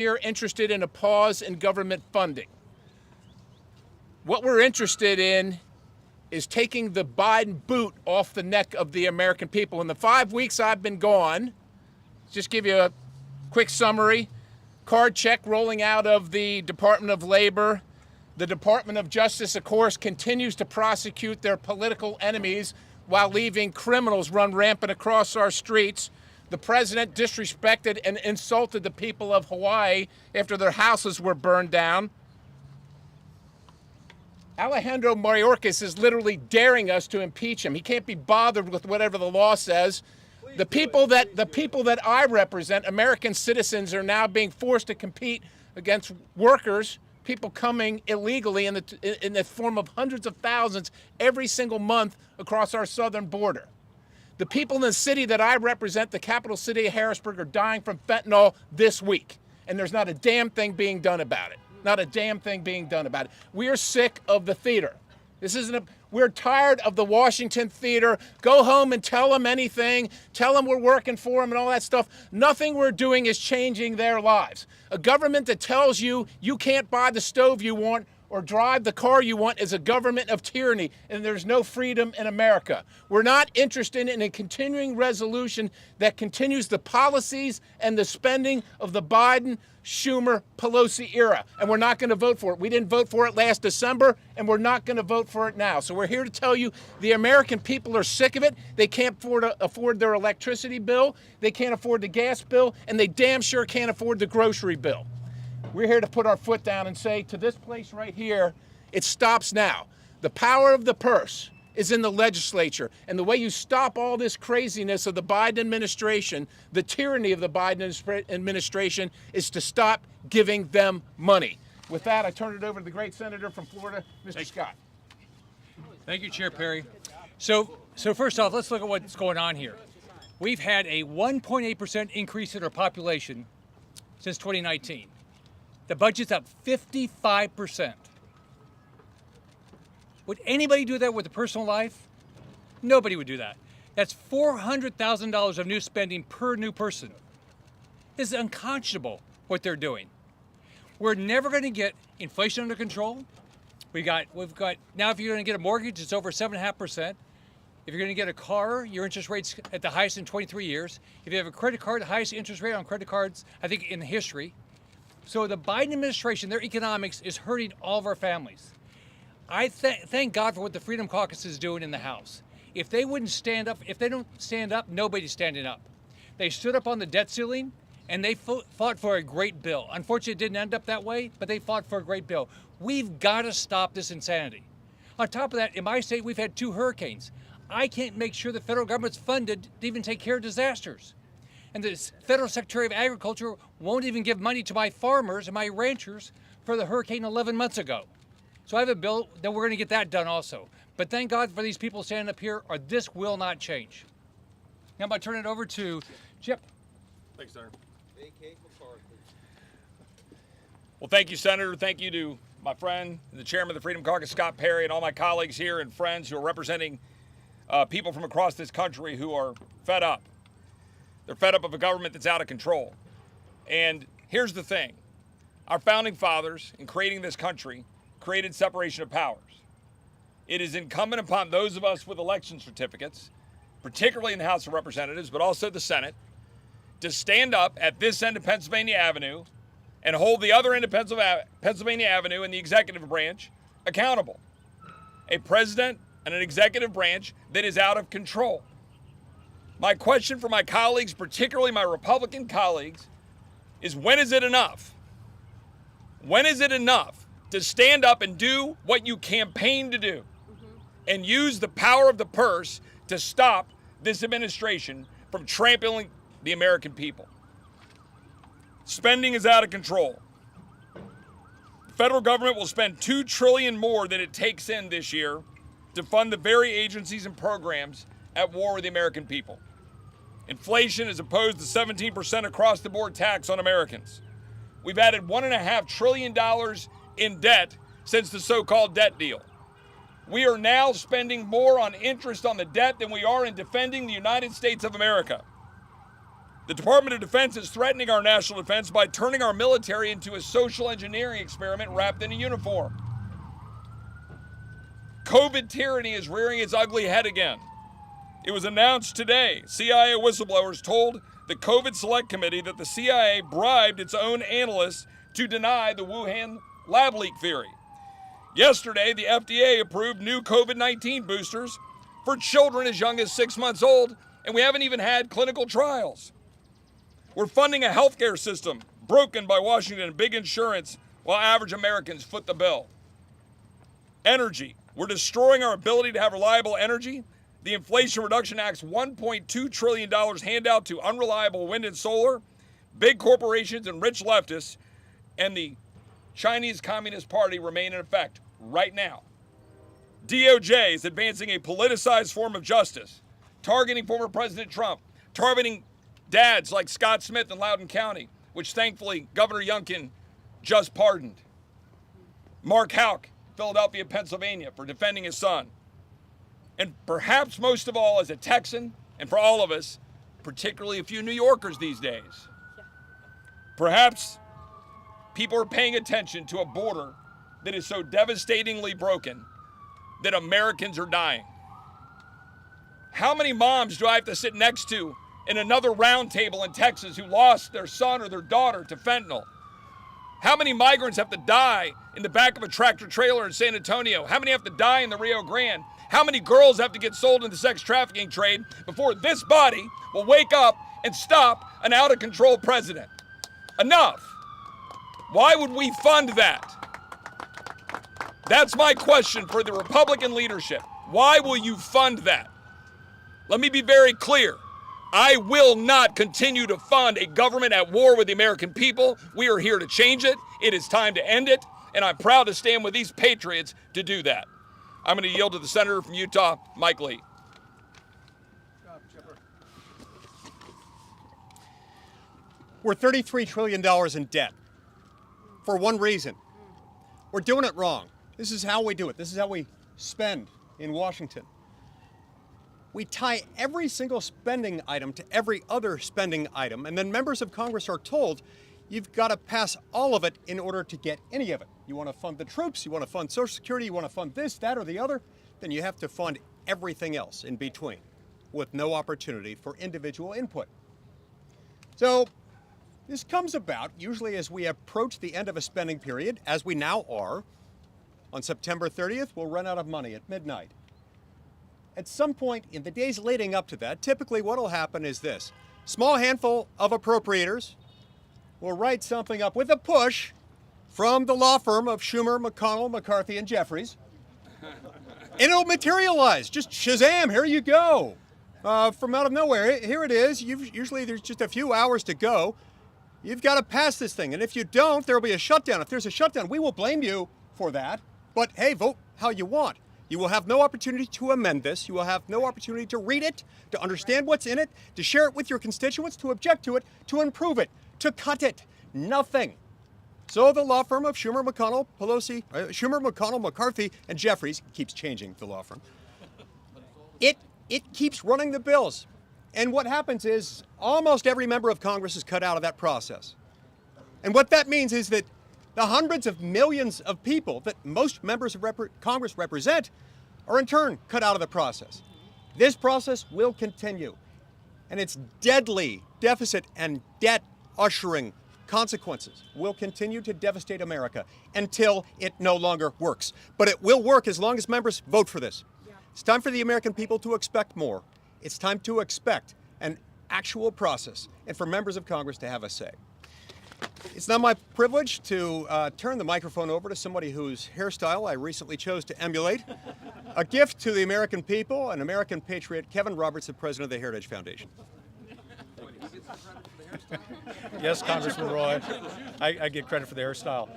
here interested in a pause in government funding. What we're interested in is taking the Biden boot off the neck of the American people. In the 5 weeks I've been gone, just give you a quick summary. Card check rolling out of the Department of Labor. The Department of Justice, of course, continues to prosecute their political enemies while leaving criminals run rampant across our streets. The president disrespected and insulted the people of Hawaii after their houses were burned down. Alejandro Mayorkas is literally daring us to impeach him. He can't be bothered with whatever the law says. The people that I represent, American citizens, are now being forced to compete against workers, people coming illegally in the form of hundreds of thousands every single month across our southern border. The people in the city that I represent, the capital city of Harrisburg, are dying from fentanyl this week, and there's not a damn thing being done about it. Not a damn thing being done about it. We are sick of the theater. We're tired of the Washington theater. Go home and tell them anything. Tell them we're working for them and all that stuff. Nothing we're doing is changing their lives. A government that tells you you can't buy the stove you want or drive the car you want is a government of tyranny, and there's no freedom in America. We're not interested in a continuing resolution that continues the policies and the spending of the Biden, Schumer, Pelosi era, and we're not going to vote for it. We didn't vote for it last December, and we're not going to vote for it now. So we're here to tell you the American people are sick of it. They can't afford their electricity bill, they can't afford the gas bill, and they damn sure can't afford the grocery bill. We're here to put our foot down and say to this place right here, it stops now. The power of the purse is in the legislature. And the way you stop all this craziness of the Biden administration, the tyranny of the Biden administration, is to stop giving them money. With that, I turn it over to the great senator from Florida, Mr. Scott. Thank you, Chair Perry. So first off, let's look at what's going on here. We've had a 1.8% increase in our population since 2019. The budget's up 55%. Would anybody do that with a personal life? Nobody would do that. That's $400,000 of new spending per new person. This is unconscionable what they're doing. We're never going to get inflation under control. We've got now if you're going to get a mortgage, it's over 7.5%. If you're going to get a car, your interest rate's at the highest in 23 years. If you have a credit card, the highest interest rate on credit cards, I think, in history. So the Biden administration, their economics is hurting all of our families. I thank God for what the Freedom Caucus is doing in the House. If they wouldn't stand up, if they don't stand up, nobody's standing up. They stood up on the debt ceiling, and they fought for a great bill. Unfortunately, it didn't end up that way, but they fought for a great bill. We've got to stop this insanity. On top of that, in my state, we've had 2 hurricanes. I can't make sure the federal government's funded to even take care of disasters. And the Federal Secretary of Agriculture won't even give money to my farmers and my ranchers for the hurricane 11 months ago. So I have a bill that we're going to get that done also. But thank God for these people standing up here, or this will not change. Now I'm going to turn it over to Chip. Thanks, Senator. Well, thank you, Senator. Thank you to my friend, the chairman of the Freedom Caucus, Scott Perry, and all my colleagues here and friends who are representing people from across this country who are fed up. They're fed up of a government that's out of control. And here's the thing. Our founding fathers, in creating this country, created separation of powers. It is incumbent upon those of us with election certificates, particularly in the House of Representatives, but also the Senate, to stand up at this end of Pennsylvania Avenue and hold the other end of Pennsylvania Avenue in the executive branch accountable. A president and an executive branch that is out of control. My question for my colleagues, particularly my Republican colleagues, is when is it enough? When is it enough to stand up and do what you campaigned to do and use the power of the purse to stop this administration from trampling the American people? Spending is out of control. The federal government will spend $2 trillion more than it takes in this year to fund the very agencies and programs at war with the American people. Inflation is opposed to 17% across-the-board tax on Americans. We've added $1.5 trillion in debt since the so-called debt deal. We are now spending more on interest on the debt than we are in defending the United States of America. The Department of Defense is threatening our national defense by turning our military into a social engineering experiment wrapped in a uniform. COVID tyranny is rearing its ugly head again. It was announced today, CIA whistleblowers told the COVID Select Committee that the CIA bribed its own analysts to deny the Wuhan lab leak theory. Yesterday, the FDA approved new COVID-19 boosters for children as young as 6 months old, and we haven't even had clinical trials. We're funding a healthcare system broken by Washington and big insurance while average Americans foot the bill. Energy. We're destroying our ability to have reliable energy. The Inflation Reduction Act's $1.2 trillion handout to unreliable wind and solar, big corporations and rich leftists, and the Chinese Communist Party remain in effect right now. DOJ is advancing a politicized form of justice, targeting former President Trump, targeting dads like Scott Smith in Loudoun County, which thankfully Governor Youngkin just pardoned. Mark Houck, Philadelphia, Pennsylvania, for defending his son. And perhaps most of all, as a Texan, and for all of us, particularly a few New Yorkers these days, perhaps people are paying attention to a border that is so devastatingly broken that Americans are dying. How many moms do I have to sit next to in another round table in Texas who lost their son or their daughter to fentanyl? How many migrants have to die in the back of a tractor trailer in San Antonio? How many have to die in the Rio Grande? How many girls have to get sold in the sex trafficking trade before this body will wake up and stop an out-of-control president? Enough. Why would we fund that? That's my question for the Republican leadership. Why will you fund that? Let me be very clear. I will not continue to fund a government at war with the American people. We are here to change it. It is time to end it. And I'm proud to stand with these patriots to do that. I'm going to yield to the senator from Utah, Mike Lee. We're $33 trillion in debt for one reason. We're doing it wrong. This is how we do it. This is how we spend in Washington. We tie every single spending item to every other spending item, and then members of Congress are told you've got to pass all of it in order to get any of it. You want to fund the troops, you want to fund Social Security, you want to fund this, that, or the other, then you have to fund everything else in between with no opportunity for individual input. So this comes about usually as we approach the end of a spending period, as we now are. On September 30th, we'll run out of money at midnight. At some point in the days leading up to that, typically what will happen is this. Small handful of appropriators will write something up with a push from the law firm of Schumer, McConnell, McCarthy, and Jeffries. And it'll materialize. Just shazam, here you go. From out of nowhere, here it is. Usually there's just a few hours to go. You've got to pass this thing. And if you don't, there'll be a shutdown. If there's a shutdown, we will blame you for that. But hey, vote how you want. You will have no opportunity to amend this. You will have no opportunity to read it, to understand what's in it, to share it with your constituents, to object to it, to improve it, to cut it. Nothing. So the law firm of Schumer, McConnell, McConnell, McCarthy, and Jeffries keeps changing the law firm. It keeps running the bills. And what happens is almost every member of Congress is cut out of that process. And what that means is that the hundreds of millions of people that most members of Congress represent are in turn cut out of the process. This process will continue, and its deadly deficit and debt ushering consequences will continue to devastate America until it no longer works. But it will work as long as members vote for this. It's time for the American people to expect more. It's time to expect an actual process and for members of Congress to have a say. It's now my privilege to turn the microphone over to somebody whose hairstyle I recently chose to emulate. A gift to the American people, an American patriot, Kevin Roberts, the president of the Heritage Foundation. Yes, Congressman Roy, I get credit for the hairstyle.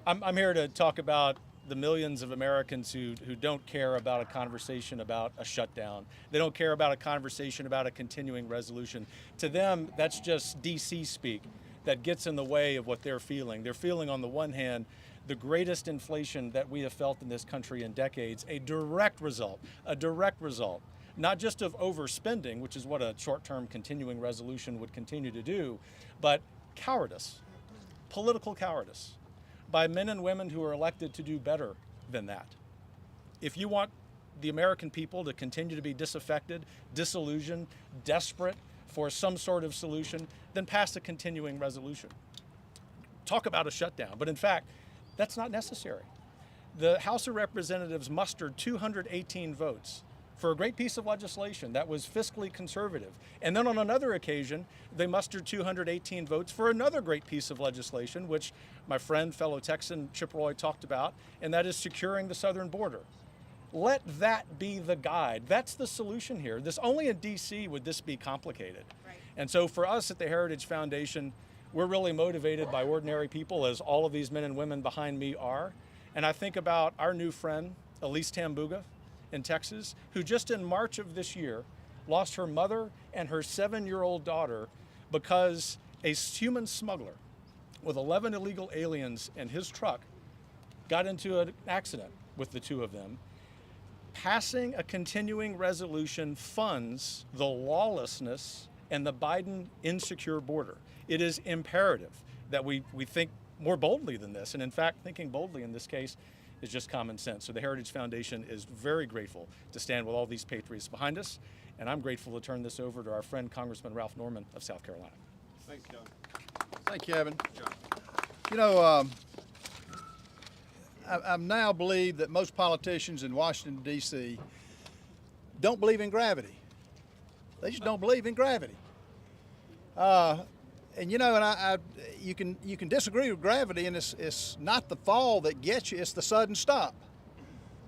I'm here to talk about the millions of Americans who don't care about a conversation about a shutdown. They don't care about a conversation about a continuing resolution. To them, that's just DC speak that gets in the way of what they're feeling. They're feeling, on the one hand, the greatest inflation that we have felt in this country in decades, a direct result, not just of overspending, which is what a short-term continuing resolution would continue to do, but cowardice, political cowardice, by men and women who are elected to do better than that. If you want the American people to continue to be disaffected, disillusioned, desperate for some sort of solution, then pass a continuing resolution. Talk about a shutdown, but in fact, that's not necessary. The House of Representatives mustered 218 votes for a great piece of legislation that was fiscally conservative. And then on another occasion, they mustered 218 votes for another great piece of legislation, which my friend, fellow Texan Chip Roy talked about, and that is securing the southern border. Let that be the guide. That's the solution here. Only in DC would this be complicated. Right. And so for us at the Heritage Foundation, we're really motivated by ordinary people, as all of these men and women behind me are. And I think about our new friend, Elise Tambuga in Texas, who just in March of this year lost her mother and her 7-year-old daughter because a human smuggler with 11 illegal aliens in his truck got into an accident with the two of them. Passing a continuing resolution funds the lawlessness and the Biden insecure border. It is imperative that we think more boldly than this. And in fact, thinking boldly in this case is just common sense. So the Heritage Foundation is very grateful to stand with all these patriots behind us. And I'm grateful to turn this over to our friend, Congressman Ralph Norman of South Carolina. Thanks, John. Thank you, Evan. John. You know, I now believe that most politicians in Washington, D.C. don't believe in gravity. They just don't believe in gravity. And you know, you can disagree with gravity, and it's not the fall that gets you; it's the sudden stop.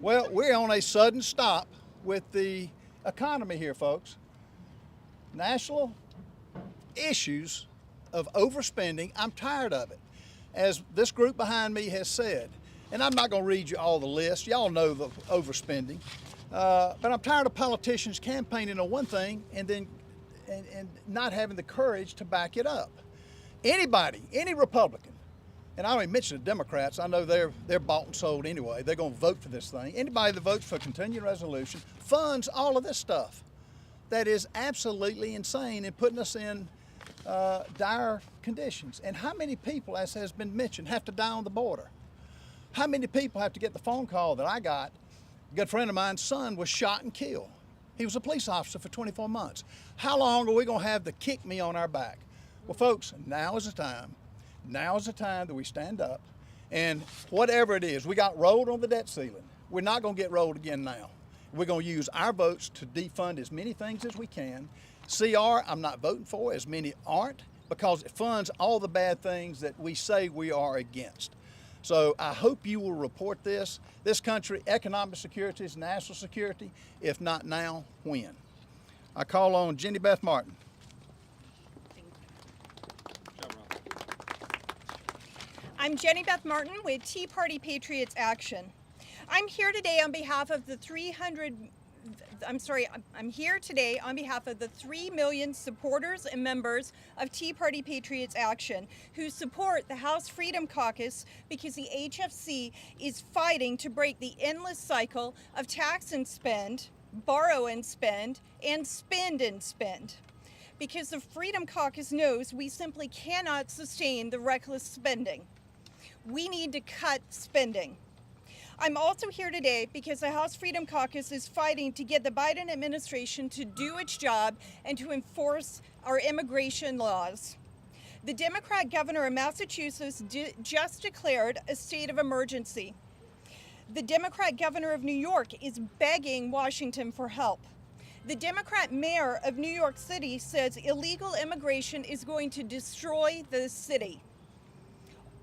Well, we're on a sudden stop with the economy here, folks. National issues of overspending. I'm tired of it, as this group behind me has said. And I'm not going to read you all the list. Y'all know the overspending. But I'm tired of politicians campaigning on one thing and then and not having the courage to back it up. Anybody, any Republican, and I don't even mention the Democrats, I know they're bought and sold anyway. They're going to vote for this thing. Anybody that votes for a continuing resolution funds all of this stuff. That is absolutely insane and putting us in dire conditions. And how many people, as has been mentioned, have to die on the border? How many people have to get the phone call that I got? A good friend of mine's son was shot and killed. He was a police officer for 24 months. How long are we going to have the kick me on our back? Well, folks, now is the time. Now is the time that we stand up, and whatever it is, we got rolled on the debt ceiling. We're not going to get rolled again now. We're going to use our votes to defund as many things as we can. CR, I'm not voting for, as many aren't, because it funds all the bad things that we say we are against. So I hope you will report this. This country, economic security is national security. If not now, when? I call on Jenny Beth Martin. I'm Jenny Beth Martin with Tea Party Patriots Action. I'm here today on behalf of the 3 million supporters and members of Tea Party Patriots Action who support the House Freedom Caucus because the HFC is fighting to break the endless cycle of tax and spend, borrow and spend, and spend and spend. Because the Freedom Caucus knows we simply cannot sustain the reckless spending. We need to cut spending. I'm also here today because the House Freedom Caucus is fighting to get the Biden administration to do its job and to enforce our immigration laws. The Democrat governor of Massachusetts just declared a state of emergency. The Democrat governor of New York is begging Washington for help. The Democrat mayor of New York City says illegal immigration is going to destroy the city.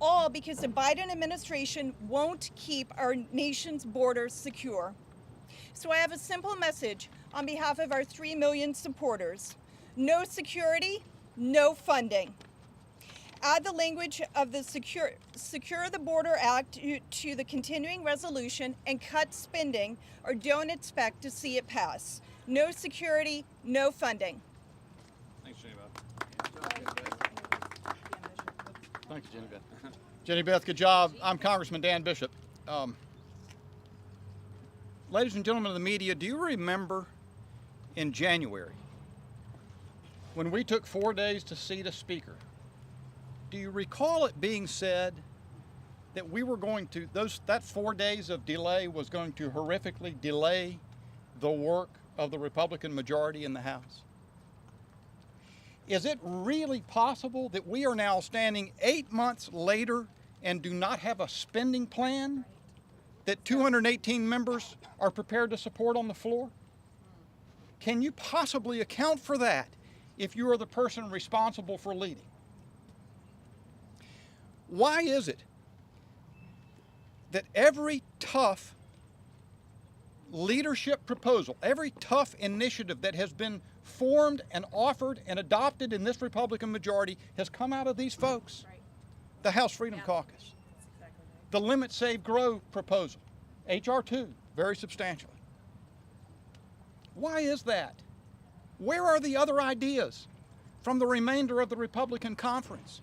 All because the Biden administration won't keep our nation's borders secure. So I have a simple message on behalf of our 3 million supporters. No security, no funding. Add the language of the Secure the Border Act to the continuing resolution and cut spending, or don't expect to see it pass. No security, no funding. Thanks, Jenny Beth. Thank you, Jenny Beth. Jenny Beth, good job. I'm Congressman Dan Bishop. Ladies and gentlemen of the media, do you remember in January, when we took 4 days to seat a speaker, do you recall it being said that we were going to, that 4 days of delay was going to horrifically delay the work of the Republican majority in the House? Is it really possible that we are now standing 8 months later and do not have a spending plan that 218 members are prepared to support on the floor? Can you possibly account for that if you are the person responsible for leading? Why is it that every tough leadership proposal, every tough initiative that has been formed and offered and adopted in this Republican majority has come out of these folks? Right. The House Freedom Caucus. That's exactly right. The Limit, Save, Grow proposal, H.R. 2, very substantially. Why is that? Where are the other ideas from the remainder of the Republican conference?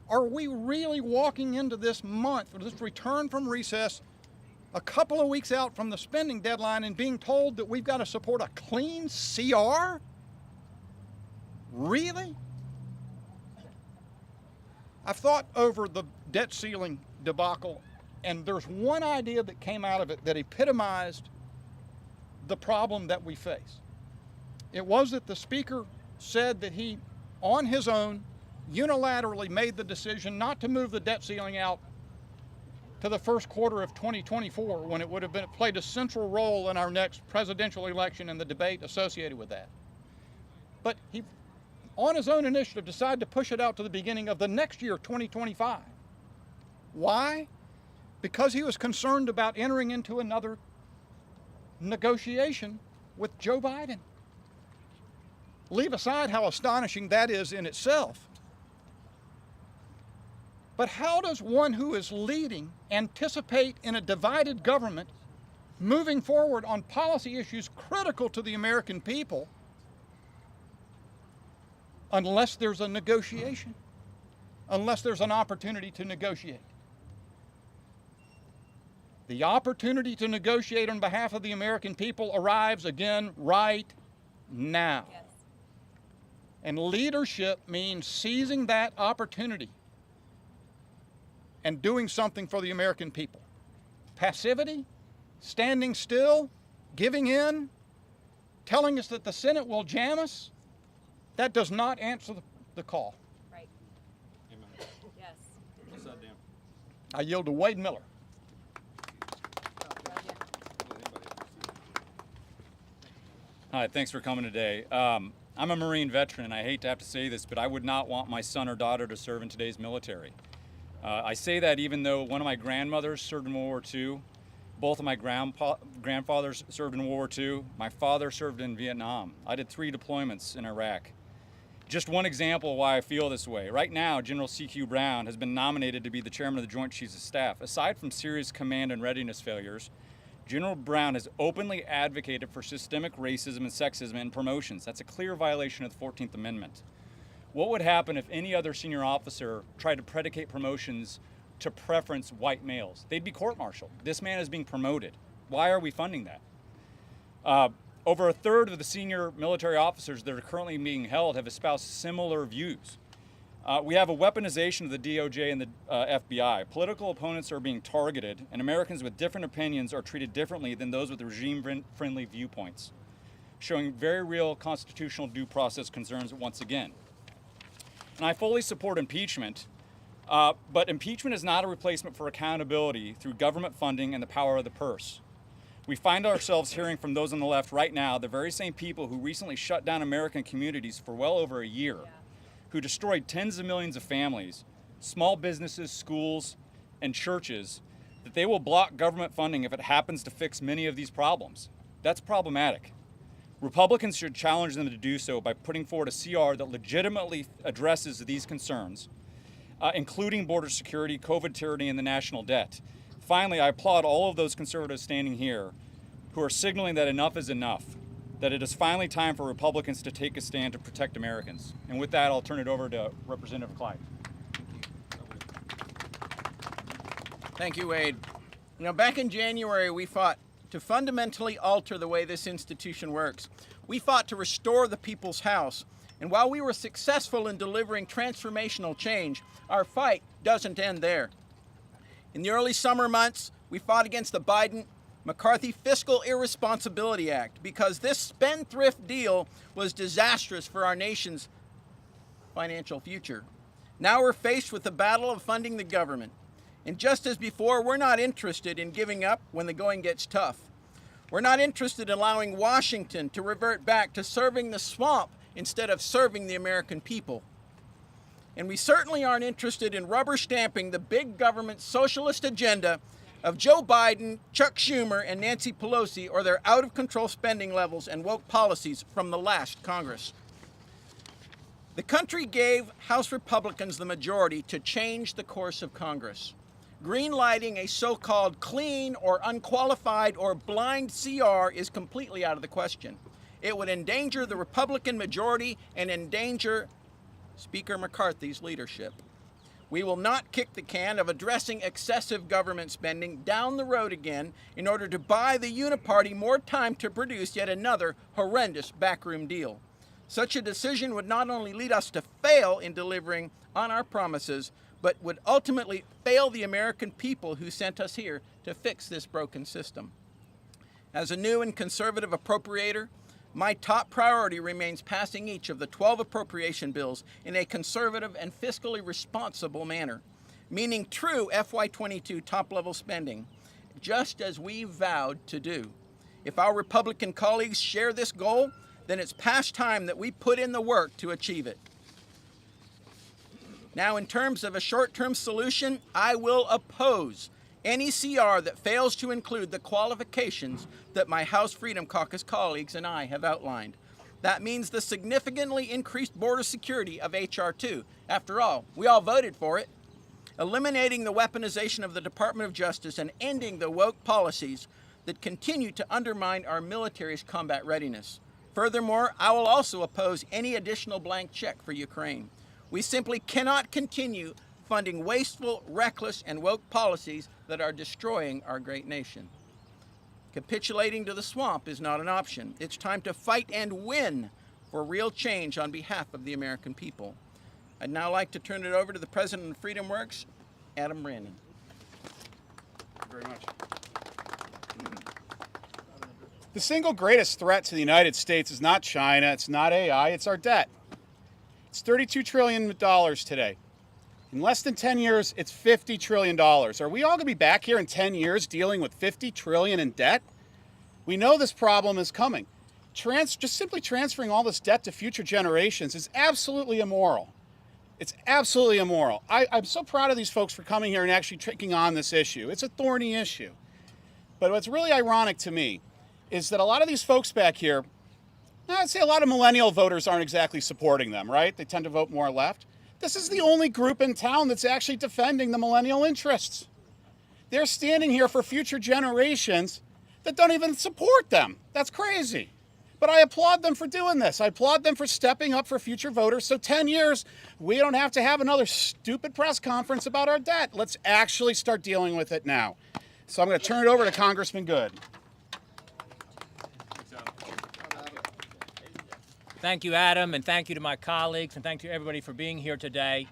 Are we really walking into this month, or this return from recess, a couple of weeks out from the spending deadline and being told that we've got to support a clean CR? Really? I've thought over the debt ceiling debacle, and there's one idea that came out of it that epitomized the problem that we face. It was that the Speaker said that he, on his own, unilaterally made the decision not to move the debt ceiling out to the first quarter of 2024, when it would have played a central role in our next presidential election and the debate associated with that. But he, on his own initiative, decided to push it out to the beginning of the next year, 2025. Why? Because he was concerned about entering into another negotiation with Joe Biden. Leave aside how astonishing that is in itself. But how does one who is leading anticipate in a divided government moving forward on policy issues critical to the American people unless there's a negotiation, unless there's an opportunity to negotiate? The opportunity to negotiate on behalf of the American people arrives again right now. Yes. And leadership means seizing that opportunity and doing something for the American people. Passivity, standing still, giving in, telling us that the Senate will jam us, that does not answer the call. Right. Yes. I yield to Wade Miller. Hi, thanks for coming today. I'm a Marine veteran, and I hate to have to say this, but I would not want my son or daughter to serve in today's military. I say that even though one of my grandmothers served in World War II, both of my grandfathers served in World War II, my father served in Vietnam. I did 3 deployments in Iraq. Just one example of why I feel this way. Right now, General C.Q. Brown has been nominated to be the chairman of the Joint Chiefs of Staff. Aside from serious command and readiness failures, General Brown has openly advocated for systemic racism and sexism in promotions. That's a clear violation of the 14th Amendment. What would happen if any other senior officer tried to predicate promotions to preference white males? They'd be court-martialed. This man is being promoted. Why are we funding that? Over a third of the senior military officers that are currently being held have espoused similar views. We have a weaponization of the DOJ and the FBI. Political opponents are being targeted, and Americans with different opinions are treated differently than those with regime-friendly viewpoints, showing very real constitutional due process concerns once again. And I fully support impeachment, but impeachment is not a replacement for accountability through government funding and the power of the purse. We find ourselves hearing from those on the left right now, the very same people who recently shut down American communities for well over a year, who destroyed tens of millions of families, small businesses, schools, and churches, that they will block government funding if it happens to fix many of these problems. That's problematic. Republicans should challenge them to do so by putting forward a CR that legitimately addresses these concerns, including border security, COVID tyranny, and the national debt. Finally, I applaud all of those conservatives standing here who are signaling that enough is enough, that it is finally time for Republicans to take a stand to protect Americans. And with that, I'll turn it over to Representative Clyde. Thank you, Wade. You know, back in January, we fought to fundamentally alter the way this institution works. We fought to restore the people's house. And while we were successful in delivering transformational change, our fight doesn't end there. In the early summer months, we fought against the Biden-McCarthy Fiscal Irresponsibility Act because this spendthrift deal was disastrous for our nation's financial future. Now we're faced with the battle of funding the government. And just as before, we're not interested in giving up when the going gets tough. We're not interested in allowing Washington to revert back to serving the swamp instead of serving the American people. And we certainly aren't interested in rubber stamping the big government socialist agenda of Joe Biden, Chuck Schumer, and Nancy Pelosi, or their out-of-control spending levels and woke policies from the last Congress. The country gave House Republicans the majority to change the course of Congress. Greenlighting a so-called clean or unqualified or blind CR is completely out of the question. It would endanger the Republican majority and endanger Speaker McCarthy's leadership. We will not kick the can of addressing excessive government spending down the road again in order to buy the uniparty more time to produce yet another horrendous backroom deal. Such a decision would not only lead us to fail in delivering on our promises, but would ultimately fail the American people who sent us here to fix this broken system. As a new and conservative appropriator, my top priority remains passing each of the 12 appropriation bills in a conservative and fiscally responsible manner, meaning true FY22 top-level spending, just as we vowed to do. If our Republican colleagues share this goal, then it's past time that we put in the work to achieve it. Now, in terms of a short-term solution, I will oppose any CR that fails to include the qualifications that my House Freedom Caucus colleagues and I have outlined. That means the significantly increased border security of H.R. 2. After all, we all voted for it. Eliminating the weaponization of the Department of Justice and ending the woke policies that continue to undermine our military's combat readiness. Furthermore, I will also oppose any additional blank check for Ukraine. We simply cannot continue funding wasteful, reckless, and woke policies that are destroying our great nation. Capitulating to the swamp is not an option. It's time to fight and win for real change on behalf of the American people. I'd now like to turn it over to the President of Freedom Works, Adam Brandon. Thank you very much. The single greatest threat to the United States is not China, it's not AI, it's our debt. It's $32 trillion today. In less than 10 years, it's $50 trillion. Are we all going to be back here in 10 years dealing with $50 trillion in debt? We know this problem is coming. Just simply transferring all this debt to future generations is absolutely immoral. It's absolutely immoral. I'm so proud of these folks for coming here and actually taking on this issue. It's a thorny issue. But what's really ironic to me is that a lot of these folks back here, I'd say a lot of millennial voters aren't exactly supporting them, right? They tend to vote more left. This is the only group in town that's actually defending the millennial interests. They're standing here for future generations that don't even support them. That's crazy. But I applaud them for doing this. I applaud them for stepping up for future voters. So 10 years, we don't have to have another stupid press conference about our debt. Let's actually start dealing with it now. So I'm going to turn it over to Congressman Good. Thank you, Adam, and thank you to my colleagues, and thank you everybody for being here today.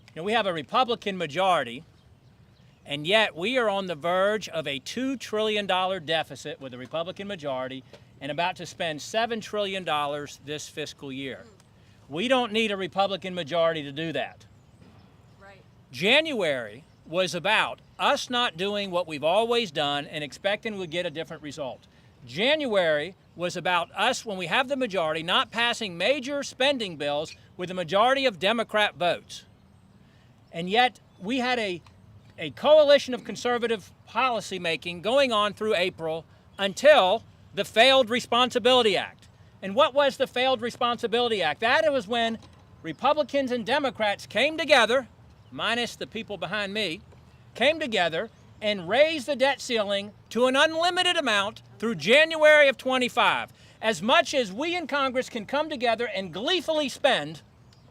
You know, we have a Republican majority, and yet we are on the verge of a $2 trillion deficit with a Republican majority and about to spend $7 trillion this fiscal year. We don't need a Republican majority to do that. Right. January was about us not doing what we've always done and expecting we'd get a different result. January was about us, when we have the majority, not passing major spending bills with a majority of Democrat votes. And yet we had a coalition of conservative policymaking going on through April until the failed Responsibility Act. And what was the failed Responsibility Act? That was when Republicans and Democrats came together, minus the people behind me, came together and raised the debt ceiling to an unlimited amount through January of 25, as much as we in Congress can come together and gleefully spend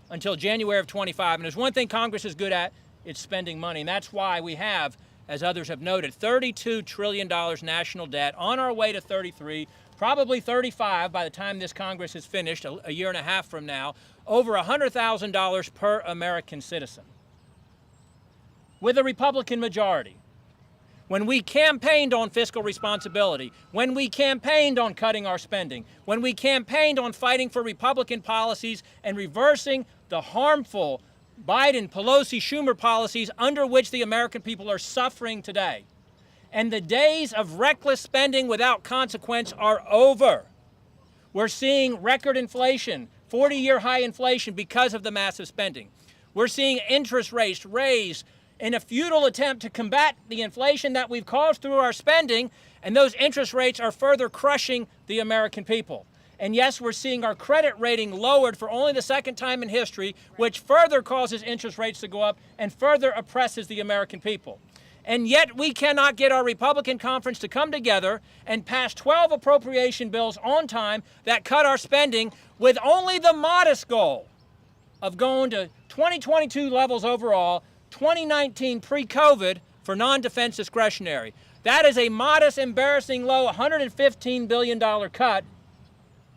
until January of 25. And there's one thing Congress is good at, it's spending money. And that's why we have, as others have noted, $32 trillion national debt, on our way to 33, probably 35 by the time this Congress is finished, a year and a half from now, over $100,000 per American citizen. With a Republican majority. When we campaigned on fiscal responsibility, when we campaigned on cutting our spending, when we campaigned on fighting for Republican policies and reversing the harmful Biden, Pelosi, Schumer policies under which the American people are suffering today. And the days of reckless spending without consequence are over. We're seeing record inflation, 40-year high inflation because of the massive spending. We're seeing interest rates raised in a futile attempt to combat the inflation that we've caused through our spending, and those interest rates are further crushing the American people. And yes, we're seeing our credit rating lowered for only the second time in history, which further causes interest rates to go up and further oppresses the American people. And yet we cannot get our Republican conference to come together and pass 12 appropriation bills on time that cut our spending with only the modest goal of going to 2022 levels overall, 2019 pre-COVID for non-defense discretionary. That is a modest, embarrassing low $115 billion cut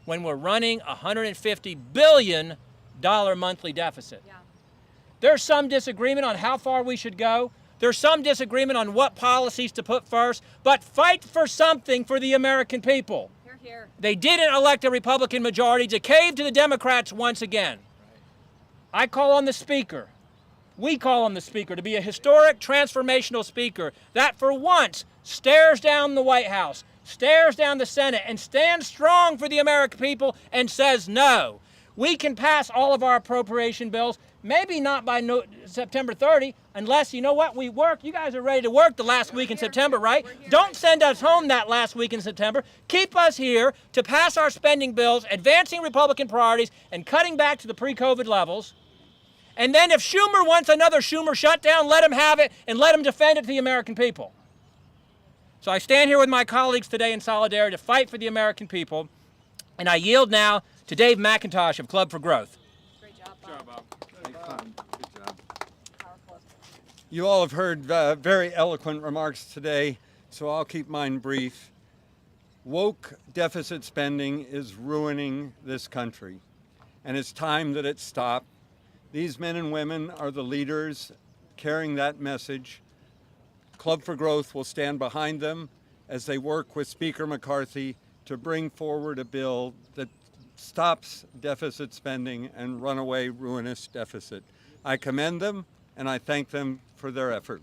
when we're running a $150 billion monthly deficit. Yeah. There's some disagreement on how far we should go. There's some disagreement on what policies to put first, but fight for something for the American people. Hear, hear. They didn't elect a Republican majority to cave to the Democrats once again. I call on the Speaker. We call on the Speaker to be a historic, transformational Speaker that for once stares down the White House, stares down the Senate, and stands strong for the American people and says no. We can pass all of our appropriation bills, maybe not by September 30, unless, you know what, we work. You guys are ready to work the last week in September, right? Don't send us home that last week in September. Keep us here to pass our spending bills, advancing Republican priorities, and cutting back to the pre-COVID levels. And then if Schumer wants another Schumer shutdown, let him have it and let him defend it to the American people. So I stand here with my colleagues today in solidarity to fight for the American people, and I yield now to Dave McIntosh of Club for Growth. Great job, Bob. Good job, Bob. Good job. Powerful. You all have heard very eloquent remarks today, so I'll keep mine brief. Woke deficit spending is ruining this country, and it's time that it stop. These men and women are the leaders carrying that message. Club for Growth will stand behind them as they work with Speaker McCarthy to bring forward a bill that stops deficit spending and runaway ruinous deficit. I commend them and I thank them for their effort.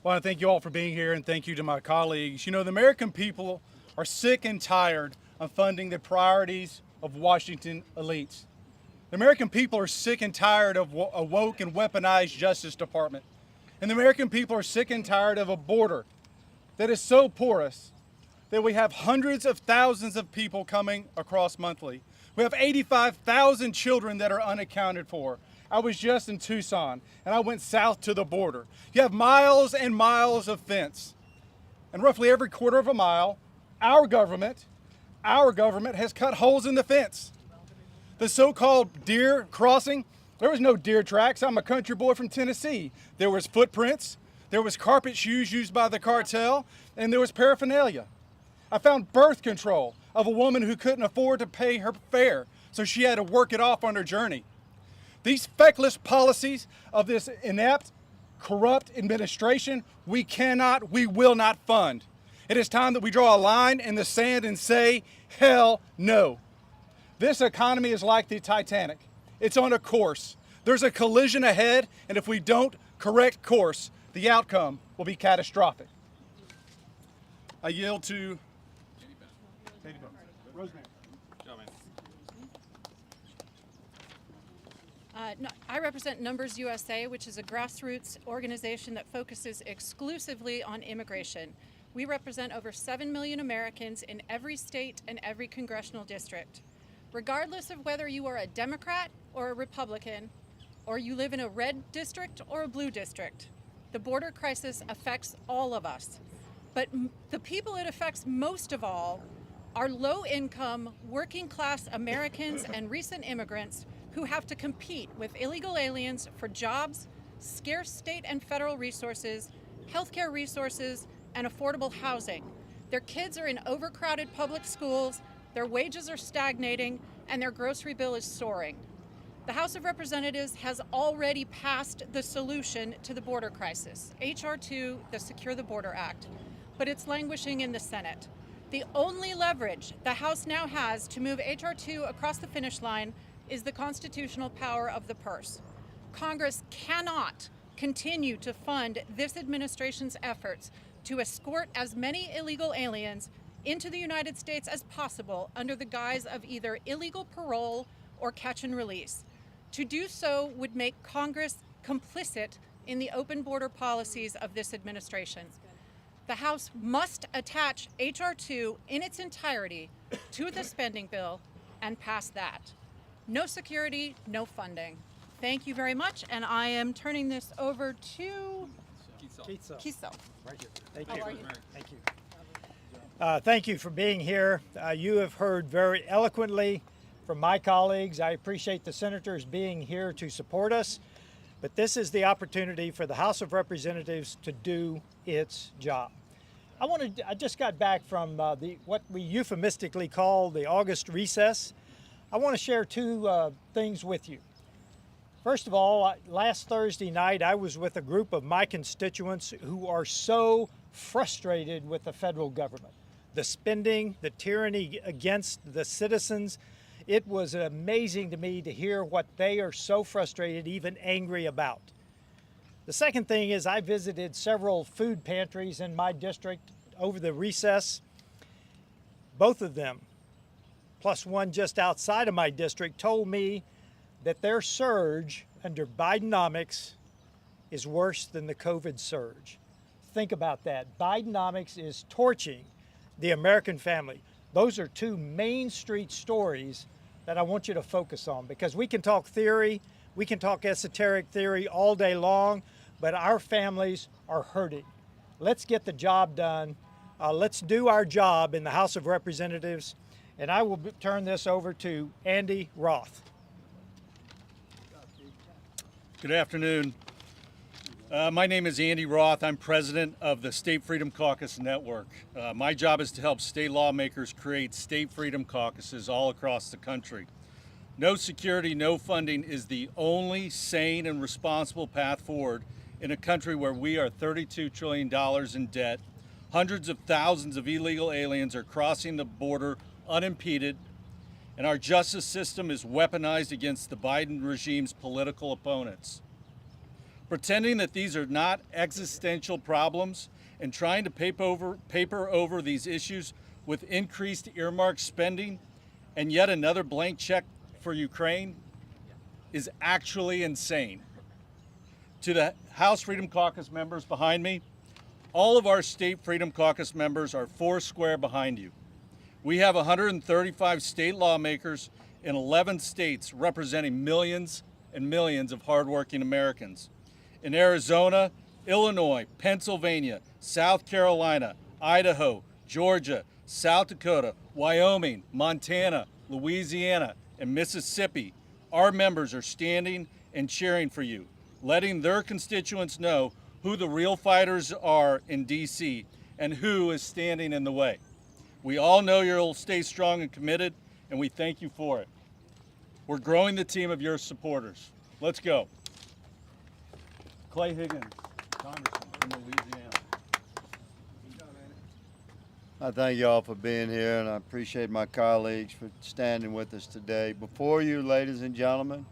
Well, I thank you all for being here, and thank you to my colleagues. You know, the American people are sick and tired of funding the priorities of Washington elites. The American people are sick and tired of a woke and weaponized Justice Department. And the American people are sick and tired of a border that is so porous that we have hundreds of thousands of people coming across monthly. We have 85,000 children that are unaccounted for. I was just in Tucson, and I went south to the border. You have miles and miles of fence. And roughly every quarter of a mile, our government has cut holes in the fence. The so-called deer crossing, there was no deer tracks. I'm a country boy from Tennessee. There was footprints, there was carpet shoes used by the cartel, and there was paraphernalia. I found birth control of a woman who couldn't afford to pay her fare, so she had to work it off on her journey. These feckless policies of this inept, corrupt administration, we will not fund. It is time that we draw a line in the sand and say, hell no. This economy is like the Titanic. It's on a course. There's a collision ahead, and if we don't correct course, the outcome will be catastrophic. I yield to Rosemary. I represent Numbers USA, which is a grassroots organization that focuses exclusively on immigration. We represent over 7 million Americans in every state and every congressional district. Regardless of whether you are a Democrat or a Republican, or you live in a red district or a blue district, the border crisis affects all of us. But the people it affects most of all are low-income, working-class Americans and recent immigrants who have to compete with illegal aliens for jobs, scarce state and federal resources, healthcare resources, and affordable housing. Their kids are in overcrowded public schools, their wages are stagnating, and their grocery bill is soaring. The House of Representatives has already passed the solution to the border crisis, H.R. 2, the Secure the Border Act, but it's languishing in the Senate. The only leverage the House now has to move H.R. 2 across the finish line is the constitutional power of the purse. Congress cannot continue to fund this administration's efforts to escort as many illegal aliens into the United States as possible under the guise of either illegal parole or catch and release. To do so would make Congress complicit in the open border policies of this administration. The House must attach H.R. 2 in its entirety to the spending bill and pass that. No security, no funding. Thank you very much, and I am turning this over to Kiso. Right here. Thank How you. are you? Thank you. Thank you for being here. You have heard very eloquently from my colleagues. I appreciate the senators being here to support us, but this is the opportunity for the House of Representatives to do its job. I just got back from what we euphemistically call the August recess. I want to share two things with you. First of all, last Thursday night, I was with a group of my constituents who are so frustrated with the federal government. The spending, the tyranny against the citizens. It was amazing to me to hear what they are so frustrated, even angry about. The second thing is I visited several food pantries in my district over the recess. Both of them, plus one just outside of my district, told me that their surge under Bidenomics is worse than the COVID surge. Think about that. Bidenomics is torching the American family. Those are two Main Street stories that I want you to focus on, because we can talk theory, we can talk esoteric theory all day long, but our families are hurting. Let's get the job done. Let's do our job in the House of Representatives, and I will turn this over to Andy Roth. Good afternoon. My name is Andy Roth. I'm president of the State Freedom Caucus Network. My job is to help state lawmakers create state freedom caucuses all across the country. No security, no funding is the only sane and responsible path forward in a country where we are $32 trillion in debt. Hundreds of thousands of illegal aliens are crossing the border unimpeded, and our justice system is weaponized against the Biden regime's political opponents. Pretending that these are not existential problems and trying to paper over these issues with increased earmark spending and yet another blank check for Ukraine is actually insane. To the House Freedom Caucus members behind me, all of our State Freedom Caucus members are foursquare behind you. We have 135 state lawmakers in 11 states representing millions and millions of hardworking Americans. In Arizona, Illinois, Pennsylvania, South Carolina, Idaho, Georgia, South Dakota, Wyoming, Montana, Louisiana, and Mississippi, our members are standing and cheering for you, letting their constituents know who the real fighters are in D.C. and who is standing in the way. We all know you'll stay strong and committed, and we thank you for it. We're growing the team of your supporters. Let's go. Clay Higgins, Congressman from Louisiana. I thank you all for being here, and I appreciate my colleagues for standing with us today. Before you, ladies and gentlemen,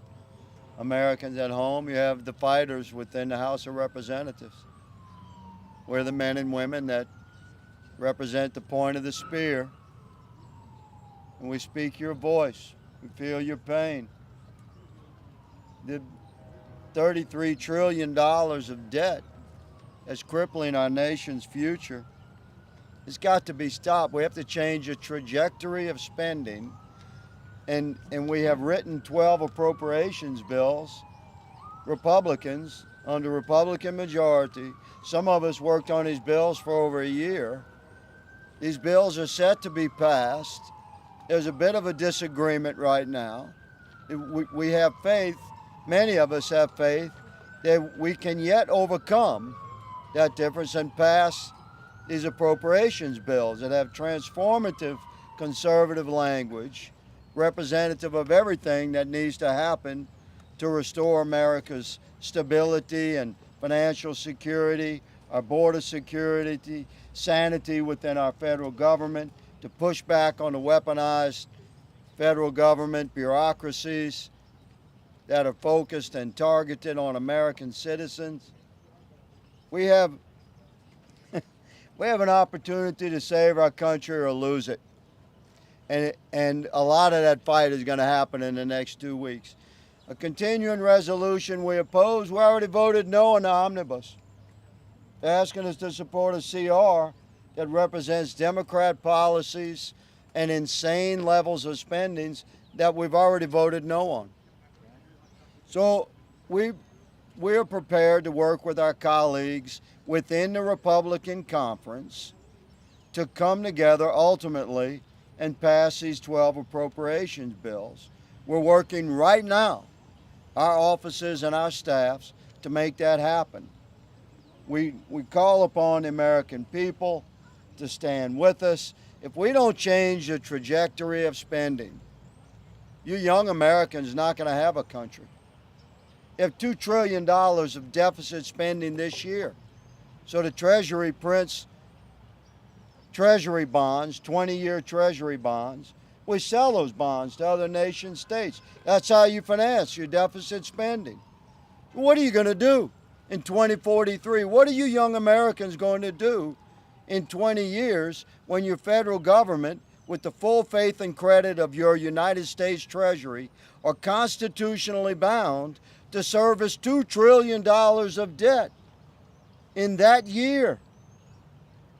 Americans at home, you have the fighters within the House of Representatives. We're the men and women that represent the point of the spear, and we speak your voice. We feel your pain. The $33 trillion of debt that's crippling our nation's future has got to be stopped. We have to change the trajectory of spending, and we have written 12 appropriations bills, Republicans, under Republican majority. Some of us worked on these bills for over a year. These bills are set to be passed. There's a bit of a disagreement right now. We have faith, many of us have faith, that we can yet overcome that difference and pass these appropriations bills that have transformative conservative language, representative of everything that needs to happen to restore America's stability and financial security, our border security, sanity within our federal government, to push back on the weaponized federal government bureaucracies that are focused and targeted on American citizens. We have an opportunity to save our country or lose it. And a lot of that fight is going to happen in the next 2 weeks. A continuing resolution we oppose. We already voted no on the omnibus. They're asking us to support a CR that represents Democrat policies and insane levels of spendings that we've already voted no on. So we are prepared to work with our colleagues within the Republican conference to come together ultimately and pass these 12 appropriations bills. We're working right now, our offices and our staffs, to make that happen. We call upon the American people to stand with us. If we don't change the trajectory of spending, you young Americans are not going to have a country. You have $2 trillion of deficit spending this year. So the Treasury prints Treasury bonds, 20-year Treasury bonds. We sell those bonds to other nation states. That's how you finance your deficit spending. What are you going to do in 2043? What are you young Americans going to do in 20 years when your federal government, with the full faith and credit of your United States Treasury, are constitutionally bound to service $2 trillion of debt in that year?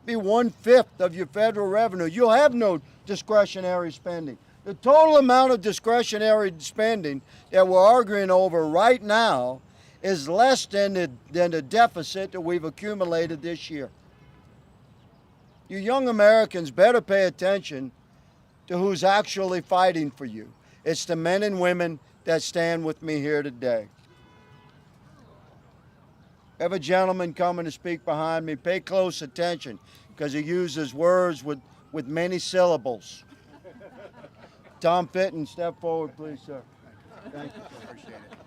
Be 1/5 of your federal revenue. You'll have no discretionary spending. The total amount of discretionary spending that we're arguing over right now is less than the deficit that we've accumulated this year. You young Americans better pay attention to who's actually fighting for you. It's the men and women that stand with me here today. I have a gentleman coming to speak behind me. Pay close attention because he uses words with many syllables. Tom Fitton, step forward, please, sir. Thank you, sir. Appreciate it.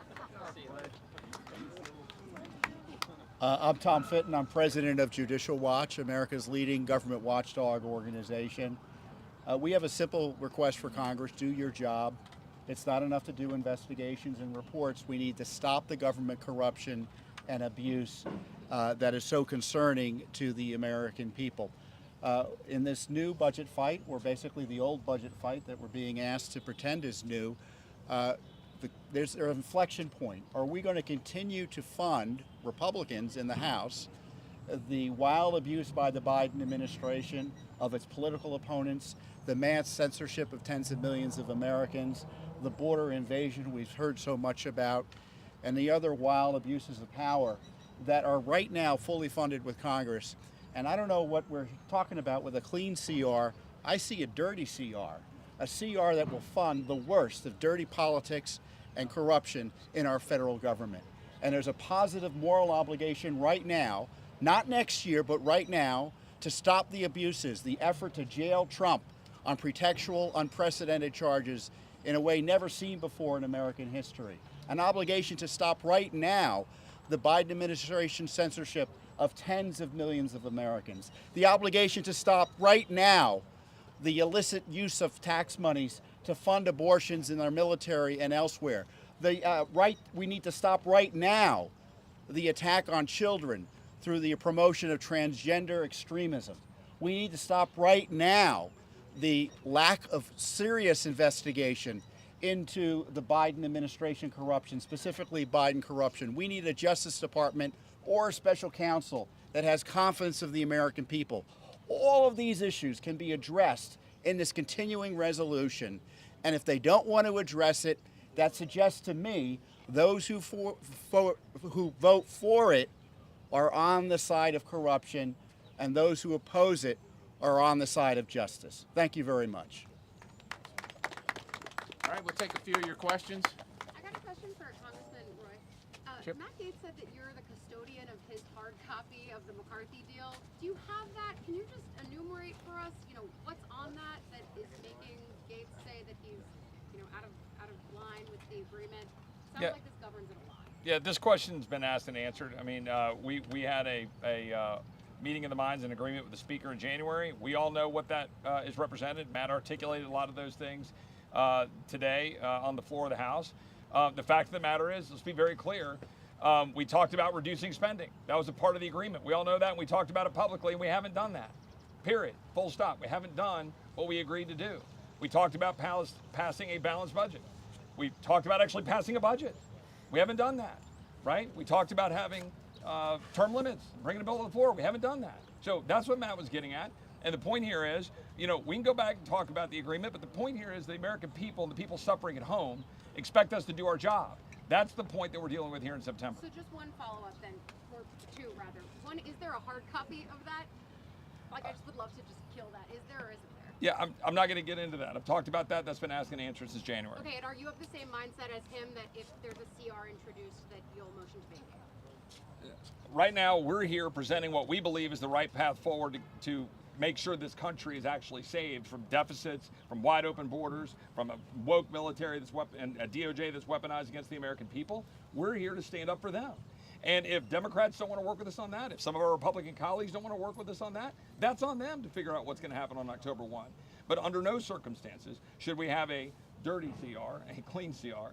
I'm Tom Fitton. I'm president of Judicial Watch, America's leading government watchdog organization. We have a simple request for Congress: do your job. It's not enough to do investigations and reports. We need to stop the government corruption and abuse that is so concerning to the American people. In this new budget fight, or basically the old budget fight that we're being asked to pretend is new, there's an inflection point. Are we going to continue to fund Republicans in the House the wild abuse by the Biden administration of its political opponents, the mass censorship of tens of millions of Americans, the border invasion we've heard so much about, and the other wild abuses of power that are right now fully funded with Congress? And I don't know what we're talking about with a clean CR. I see a dirty CR, a CR that will fund the worst of dirty politics and corruption in our federal government. And there's a positive moral obligation right now, not next year, but right now, to stop the abuses, the effort to jail Trump on pretextual, unprecedented charges in a way never seen before in American history. An obligation to stop right now the Biden administration censorship of tens of millions of Americans. The obligation to stop right now the illicit use of tax monies to fund abortions in our military and elsewhere. We need to stop right now the attack on children through the promotion of transgender extremism. We need to stop right now the lack of serious investigation into the Biden administration corruption, specifically Biden corruption. We need a Justice Department or a special counsel that has confidence of the American people. All of these issues can be addressed in this continuing resolution, and if they don't want to address it, that suggests to me those who vote for it are on the side of corruption, and those who oppose it are on the side of justice. Thank you very much. All right, we'll take a few of your questions. I got a question for Congressman Roy. Chip. Matt Gaetz said that you're the custodian of his hard copy of the McCarthy deal. Do you have that? Can you just enumerate for us, what's on that is making Gaetz say that he's, out of line with the agreement? Sounds like this governs it a lot. Yeah, this question's been asked and answered. I mean, we had a meeting of the minds and agreement with the Speaker in January. We all know what that is represented. Matt articulated a lot of those things today on the floor of the House. The fact of the matter is, let's be very clear, we talked about reducing spending. That was a part of the agreement. We all know that, and we talked about it publicly, and we haven't done that. Period. Full stop. We haven't done what we agreed to do. We talked about passing a balanced budget. We talked about actually passing a budget. We haven't done that, right? We talked about having term limits, bringing a bill to the floor. We haven't done that. So that's what Matt was getting at. And the point here is, we can go back and talk about the agreement, but the point here is the American people and the people suffering at home expect us to do our job. That's the point that we're dealing with here in September. So just one follow-up then, or two rather. One, is there a hard copy of that? I just would love to just kill that. Is there or isn't there? Yeah, I'm not going to get into that. I've talked about that. That's been asked and answered since January. Okay, and are you of the same mindset as him that if there's a CR introduced that you'll motion to vacate? Right now, we're here presenting what we believe is the right path forward to make sure this country is actually saved from deficits, from wide open borders, from a woke military and a DOJ that's weaponized against the American people. We're here to stand up for them. And if Democrats don't want to work with us on that, if some of our Republican colleagues don't want to work with us on that, that's on them to figure out what's going to happen on October 1. But under no circumstances should we have a dirty CR, a clean CR,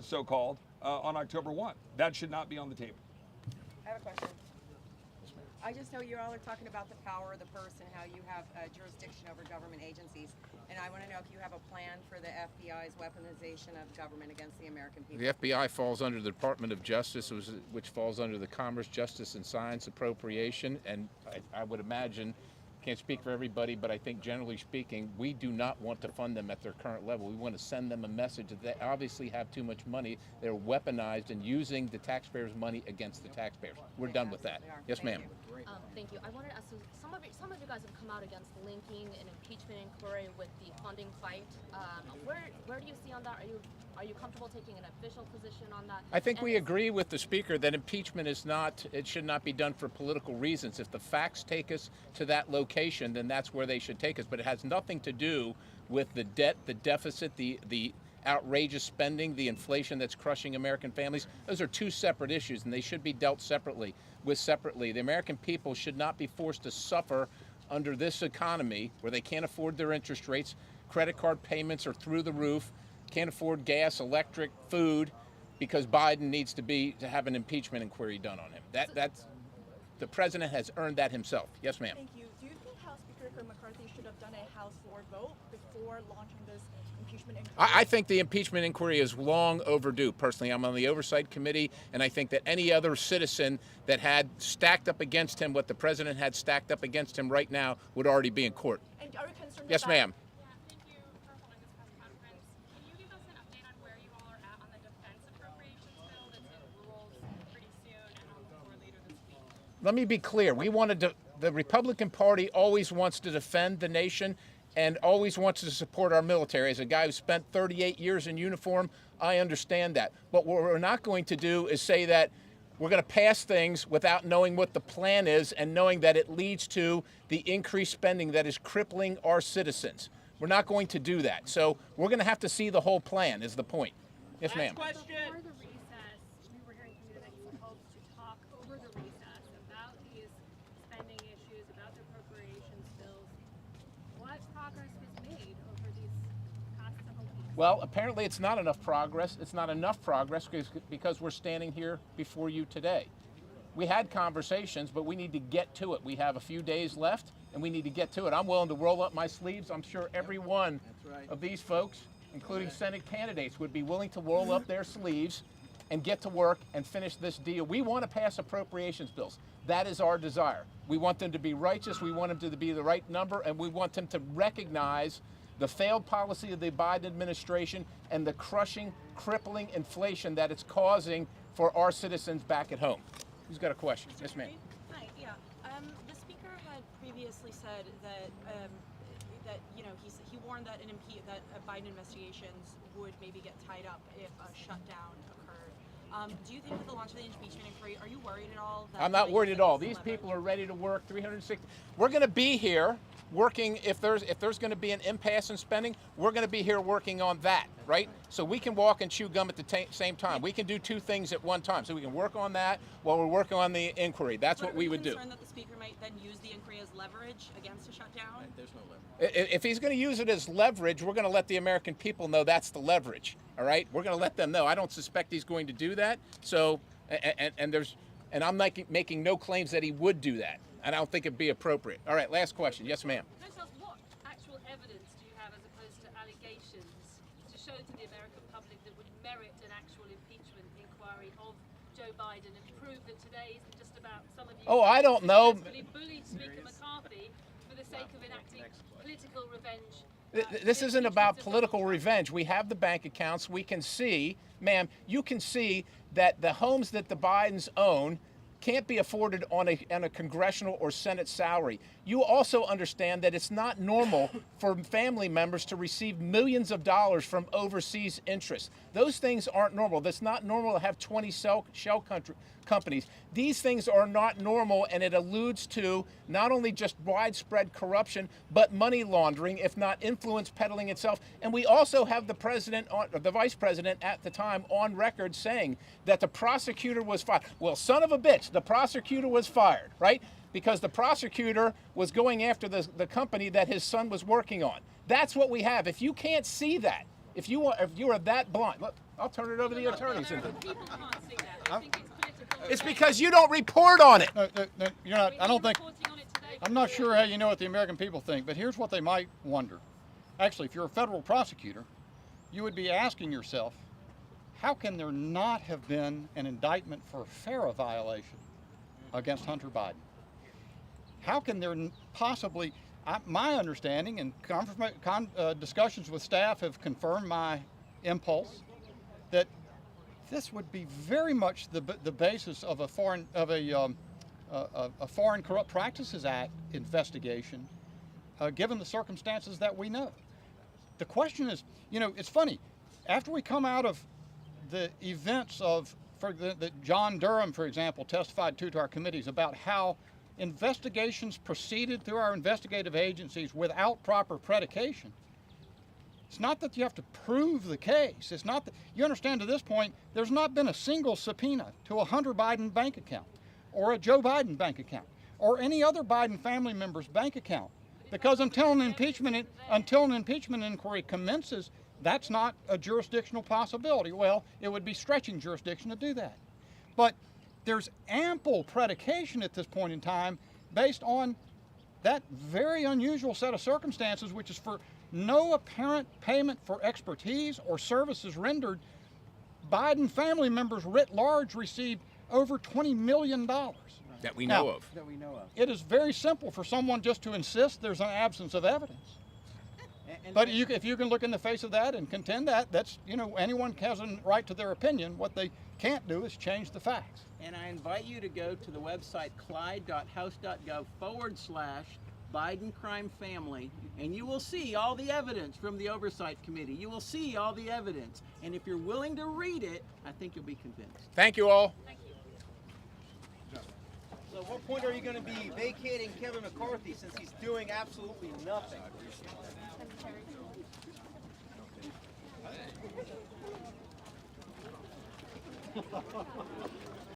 so-called, on October 1. That should not be on the table. I have a question. I just know you all are talking about the power of the purse and how you have jurisdiction over government agencies. And I want to know if you have a plan for the FBI's weaponization of government against the American people. The FBI falls under the Department of Justice, which falls under the Commerce, Justice, and Science Appropriation. And I would imagine, can't speak for everybody, but I think generally speaking, we do not want to fund them at their current level. We want to send them a message that they obviously have too much money. They're weaponized and using the taxpayers' money against the taxpayers. We're done with that. Yes, ma'am. Thank you. I wanted to ask you, some of you guys have come out against linking an impeachment inquiry with the funding fight. Where do you see on that? Are you comfortable taking an official position on that? I think we agree with the Speaker that impeachment it should not be done for political reasons. If the facts take us to that location, then that's where they should take us. But it has nothing to do with the debt, the deficit, the outrageous spending, the inflation that's crushing American families. Those are two separate issues, and they should be dealt separately. The American people should not be forced to suffer under this economy where they can't afford their interest rates, credit card payments are through the roof, can't afford gas, electric, food, because Biden needs to have an impeachment inquiry done on him. That's the president has earned that himself. Yes, ma'am. Thank you. Do you think House Speaker McCarthy should have done a House floor vote before launching this impeachment inquiry? I think the impeachment inquiry is long overdue. Personally, I'm on the Oversight Committee, and I think that any other citizen that had stacked up against him what the president had stacked up against him right now would already be in court. And are you concerned Yes, ma'am. Let me be clear. The Republican Party always wants to defend the nation and always wants to support our military. As a guy who spent 38 years in uniform, I understand that. But what we're not going to do is say that we're going to pass things without knowing what the plan is and knowing that it leads to the increased spending that is crippling our citizens. We're not going to do that. So we're going to have to see the whole plan is the point. Yes, ma'am. Before the recess, we were hearing from you that you hoped to talk over the recess about these spending issues, about the appropriations bills. What progress was made over these past several weeks? Well, apparently it's not enough progress. It's not enough progress because we're standing here before you today. We had conversations, but we need to get to it. We have a few days left, and we need to get to it. I'm willing to roll up my sleeves. I'm sure every one of these folks, including Senate candidates, would be willing to roll up their sleeves and get to work and finish this deal. We want to pass appropriations bills. That is our desire. We want them to be righteous. We want them to be the right number, and we want them to recognize the failed policy of the Biden administration and the crushing, crippling inflation that it's causing for our citizens back at home. Who's got a question? Yes, ma'am. Hi, yeah. The Speaker had previously said that he warned that Biden investigations would maybe get tied up if a shutdown occurred. Do you think with the launch of the impeachment inquiry, are you worried at all? That I'm not worried at all. These people are ready to work 360. We're going to be here working. If there's going to be an impasse in spending, we're going to be here working on that, right? So we can walk and chew gum at the same time. We can do two things at one time. So we can work on that while we're working on the inquiry. That's what we would do. Are you concerned that the Speaker might then use the inquiry as leverage against a shutdown? There's no leverage. If he's going to use it as leverage, we're going to let the American people know that's the leverage. All right, we're going to let them know. I don't suspect he's going to do that. So, and I'm making no claims that he would do that. And I don't think it'd be appropriate. All right, last question. Yes, ma'am. What actual evidence do you have as opposed to allegations to show to the American public that would merit an actual impeachment inquiry of Joe Biden and prove that today isn't just about some of you Oh, I don't know. bullied Speaker McCarthy for the sake of enacting political revenge? This isn't about political revenge. We have the bank accounts. We can see, ma'am, you can see that the homes that the Bidens own can't be afforded on a congressional or Senate salary. You also understand that it's not normal for family members to receive millions of dollars from overseas interests. Those things aren't normal. That's not normal to have 20 shell companies. These things are not normal, and it alludes to not only just widespread corruption, but money laundering, if not influence peddling itself. And we also have the president, the vice president at the time, on record saying that the prosecutor was fired. Well, son of a bitch, the prosecutor was fired, right? Because the prosecutor was going after the company that his son was working on. That's what we have. If you can't see that, if you are that blind, look, I'll turn it over to the attorneys. People can't see that. I think it's political. It's because you don't report on it. No, you're not. I don't think. I'm not sure how you know what the American people think, but here's what they might wonder. Actually, if you're a federal prosecutor, you would be asking yourself, how can there not have been an indictment for a FARA violation against Hunter Biden? How can there possibly, my understanding and discussions with staff have confirmed my impulse that this would be very much the basis of a Foreign Corrupt Practices Act investigation, given the circumstances that we know. The question is, it's funny, after we come out of the events that John Durham, for example, testified to our committees about how investigations proceeded through our investigative agencies without proper predication. It's not that you have to prove the case. It's not that, you understand, to this point, there's not been a single subpoena to a Hunter Biden bank account or a Joe Biden bank account or any other Biden family member's bank account. Because until an impeachment inquiry commences, that's not a jurisdictional possibility. Well, it would be stretching jurisdiction to do that. But there's ample predication at this point in time based on that very unusual set of circumstances, which is for no apparent payment for expertise or services rendered. Biden family members writ large received over $20 million. That we know of. That we know of. It is very simple for someone just to insist there's an absence of evidence. But if you can look in the face of that and contend that's, anyone has a right to their opinion. What they can't do is change the facts. And I invite you to go to the website clyde.house.gov/Biden crime family, and you will see all the evidence from the Oversight Committee. You will see all the evidence. And if you're willing to read it, I think you'll be convinced. Thank you all. Thank you. So at what point are you going to be vacating Kevin McCarthy since he's doing absolutely nothing?